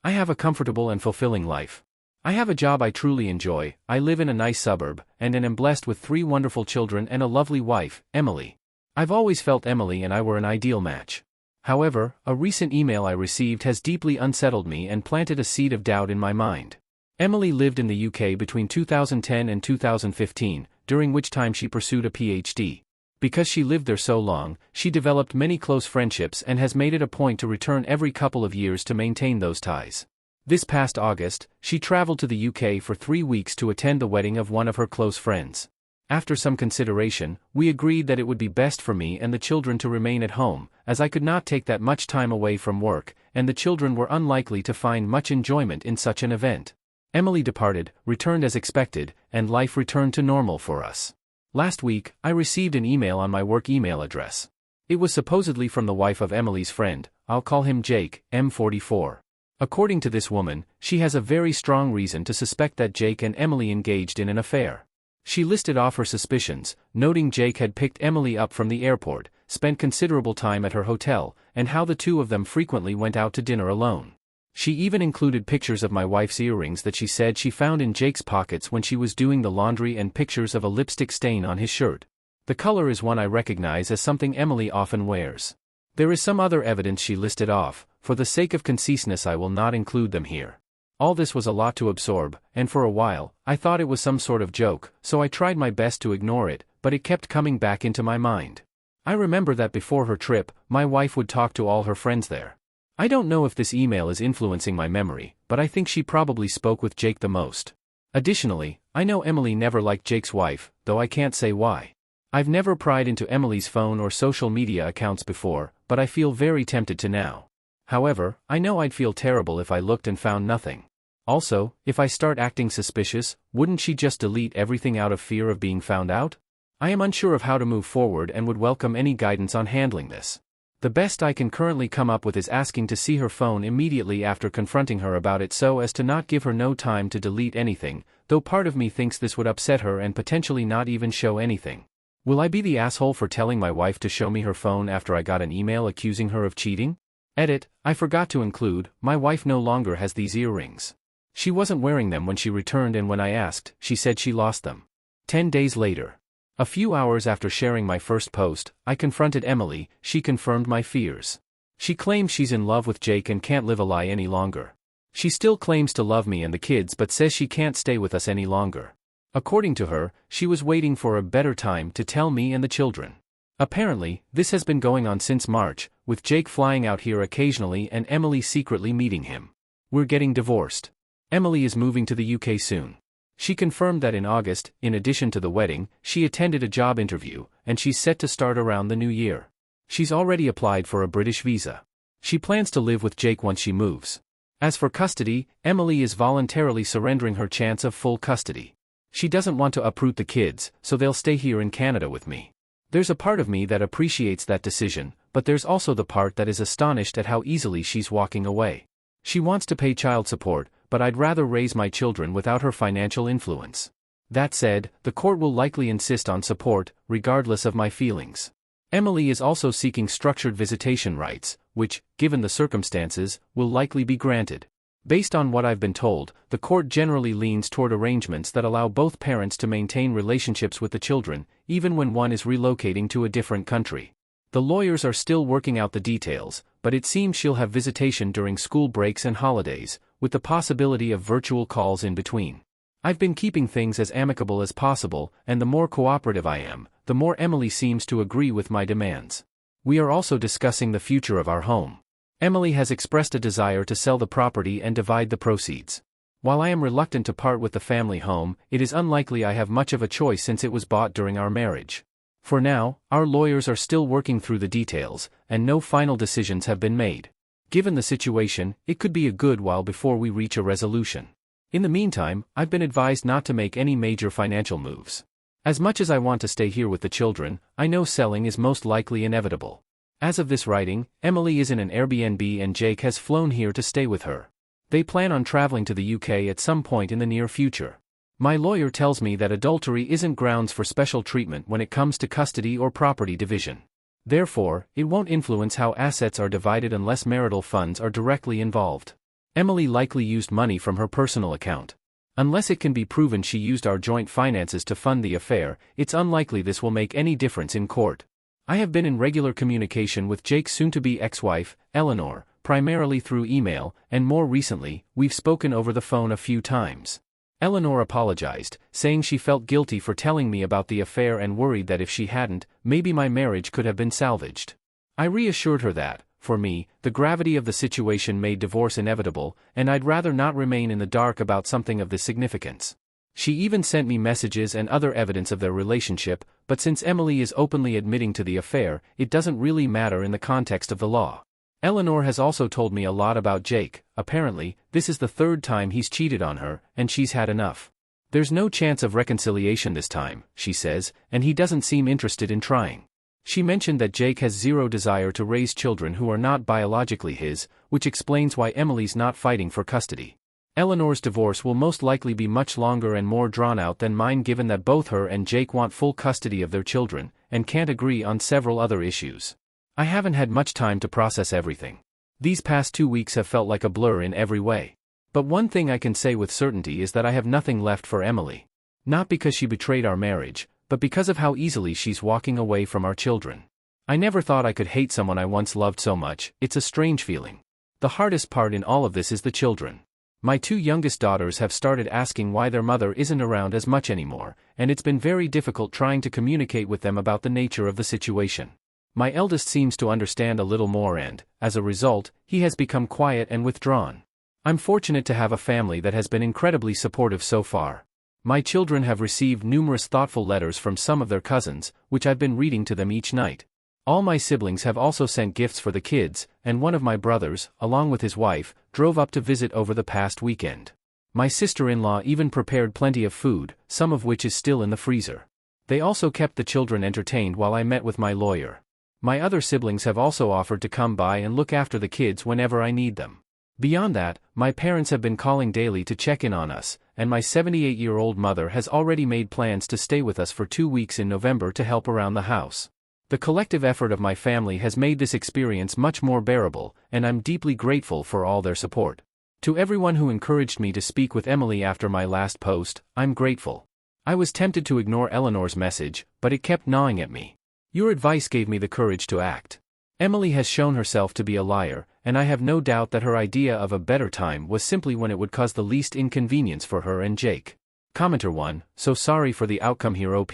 I have a comfortable and fulfilling life. I have a job I truly enjoy, I live in a nice suburb, and am blessed with 3 wonderful children and a lovely wife, Emily. I've always felt Emily and I were an ideal match. However, a recent email I received has deeply unsettled me and planted a seed of doubt in my mind. Emily lived in the UK between 2010 and 2015, during which time she pursued a PhD. Because she lived there so long, she developed many close friendships and has made it a point to return every couple of years to maintain those ties. This past August, she traveled to the UK for 3 weeks to attend the wedding of one of her close friends. After some consideration, we agreed that it would be best for me and the children to remain at home, as I could not take that much time away from work, and the children were unlikely to find much enjoyment in such an event. Emily departed, returned as expected, and life returned to normal for us. Last week, I received an email on my work email address. It was supposedly from the wife of Emily's friend, I'll call him Jake, M44. According to this woman, she has a very strong reason to suspect that Jake and Emily engaged in an affair. She listed off her suspicions, noting Jake had picked Emily up from the airport, spent considerable time at her hotel, and how the two of them frequently went out to dinner alone. She even included pictures of my wife's earrings that she said she found in Jake's pockets when she was doing the laundry and pictures of a lipstick stain on his shirt. The color is one I recognize as something Emily often wears. There is some other evidence she listed off. For the sake of conciseness I will not include them here. All this was a lot to absorb, and for a while, I thought it was some sort of joke, so I tried my best to ignore it, but it kept coming back into my mind. I remember that before her trip, my wife would talk to all her friends there. I don't know if this email is influencing my memory, but I think she probably spoke with Jake the most. Additionally, I know Emily never liked Jake's wife, though I can't say why. I've never pried into Emily's phone or social media accounts before, but I feel very tempted to now. However, I know I'd feel terrible if I looked and found nothing. Also, if I start acting suspicious, wouldn't she just delete everything out of fear of being found out? I am unsure of how to move forward and would welcome any guidance on handling this. The best I can currently come up with is asking to see her phone immediately after confronting her about it so as to not give her no time to delete anything, though part of me thinks this would upset her and potentially not even show anything. Will I be the asshole for telling my wife to show me her phone after I got an email accusing her of cheating? Edit, I forgot to include, my wife no longer has these earrings. She wasn't wearing them when she returned, and when I asked, she said she lost them. 10 days later. A few hours after sharing my first post, I confronted Emily. She confirmed my fears. She claims she's in love with Jake and can't live a lie any longer. She still claims to love me and the kids but says she can't stay with us any longer. According to her, she was waiting for a better time to tell me and the children. Apparently, this has been going on since March, with Jake flying out here occasionally and Emily secretly meeting him. We're getting divorced. Emily is moving to the UK soon. She confirmed that in August, in addition to the wedding, she attended a job interview, and she's set to start around the new year. She's already applied for a British visa. She plans to live with Jake once she moves. As for custody, Emily is voluntarily surrendering her chance of full custody. She doesn't want to uproot the kids, so they'll stay here in Canada with me. There's a part of me that appreciates that decision, but there's also the part that is astonished at how easily she's walking away. She wants to pay child support, but I'd rather raise my children without her financial influence. That said, the court will likely insist on support, regardless of my feelings. Emily is also seeking structured visitation rights, which, given the circumstances, will likely be granted. Based on what I've been told, the court generally leans toward arrangements that allow both parents to maintain relationships with the children, even when one is relocating to a different country. The lawyers are still working out the details, but it seems she'll have visitation during school breaks and holidays, with the possibility of virtual calls in between. I've been keeping things as amicable as possible, and the more cooperative I am, the more Emily seems to agree with my demands. We are also discussing the future of our home. Emily has expressed a desire to sell the property and divide the proceeds. While I am reluctant to part with the family home, it is unlikely I have much of a choice since it was bought during our marriage. For now, our lawyers are still working through the details, and no final decisions have been made. Given the situation, it could be a good while before we reach a resolution. In the meantime, I've been advised not to make any major financial moves. As much as I want to stay here with the children, I know selling is most likely inevitable. As of this writing, Emily is in an Airbnb and Jake has flown here to stay with her. They plan on traveling to the UK at some point in the near future. My lawyer tells me that adultery isn't grounds for special treatment when it comes to custody or property division. Therefore, it won't influence how assets are divided unless marital funds are directly involved. Emily likely used money from her personal account. Unless it can be proven she used our joint finances to fund the affair, it's unlikely this will make any difference in court. I have been in regular communication with Jake's soon-to-be ex-wife, Eleanor, primarily through email, and more recently, we've spoken over the phone a few times. Eleanor apologized, saying she felt guilty for telling me about the affair and worried that if she hadn't, maybe my marriage could have been salvaged. I reassured her that, for me, the gravity of the situation made divorce inevitable, and I'd rather not remain in the dark about something of this significance. She even sent me messages and other evidence of their relationship, but since Emily is openly admitting to the affair, it doesn't really matter in the context of the law. Eleanor has also told me a lot about Jake. Apparently, this is the third time he's cheated on her, and she's had enough. There's no chance of reconciliation this time, she says, and he doesn't seem interested in trying. She mentioned that Jake has zero desire to raise children who are not biologically his, which explains why Emily's not fighting for custody. Eleanor's divorce will most likely be much longer and more drawn out than mine, given that both her and Jake want full custody of their children, and can't agree on several other issues. I haven't had much time to process everything. These past 2 weeks have felt like a blur in every way. But one thing I can say with certainty is that I have nothing left for Emily. Not because she betrayed our marriage, but because of how easily she's walking away from our children. I never thought I could hate someone I once loved so much. It's a strange feeling. The hardest part in all of this is the children. My 2 youngest daughters have started asking why their mother isn't around as much anymore, and it's been very difficult trying to communicate with them about the nature of the situation. My eldest seems to understand a little more and, as a result, he has become quiet and withdrawn. I'm fortunate to have a family that has been incredibly supportive so far. My children have received numerous thoughtful letters from some of their cousins, which I've been reading to them each night. All my siblings have also sent gifts for the kids, and one of my brothers, along with his wife, drove up to visit over the past weekend. My sister-in-law even prepared plenty of food, some of which is still in the freezer. They also kept the children entertained while I met with my lawyer. My other siblings have also offered to come by and look after the kids whenever I need them. Beyond that, my parents have been calling daily to check in on us, and my 78-year-old mother has already made plans to stay with us for 2 weeks in November to help around the house. The collective effort of my family has made this experience much more bearable, and I'm deeply grateful for all their support. To everyone who encouraged me to speak with Emily after my last post, I'm grateful. I was tempted to ignore Eleanor's message, but it kept gnawing at me. Your advice gave me the courage to act. Emily has shown herself to be a liar, and I have no doubt that her idea of a better time was simply when it would cause the least inconvenience for her and Jake. Commenter 1, so sorry for the outcome here OP.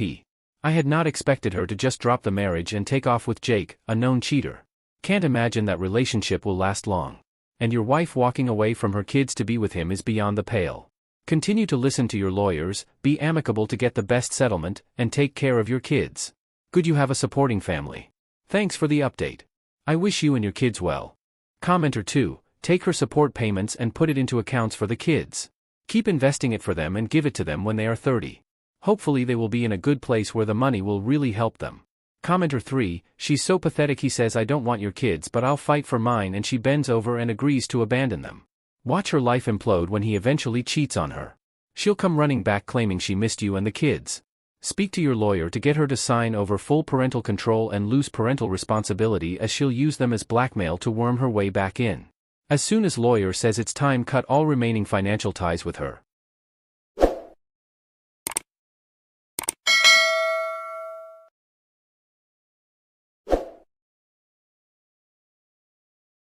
I had not expected her to just drop the marriage and take off with Jake, a known cheater. Can't imagine that relationship will last long. And your wife walking away from her kids to be with him is beyond the pale. Continue to listen to your lawyers, be amicable to get the best settlement, and take care of your kids. Good you have a supporting family. Thanks for the update. I wish you and your kids well. Commenter 2, take her support payments and put it into accounts for the kids. Keep investing it for them and give it to them when they are 30. Hopefully they will be in a good place where the money will really help them. Commenter 3, she's so pathetic. He says I don't want your kids but I'll fight for mine, and she bends over and agrees to abandon them. Watch her life implode when he eventually cheats on her. She'll come running back claiming she missed you and the kids. Speak to your lawyer to get her to sign over full parental control and loose parental responsibility, as she'll use them as blackmail to worm her way back in. As soon as lawyer says it's time, cut all remaining financial ties with her.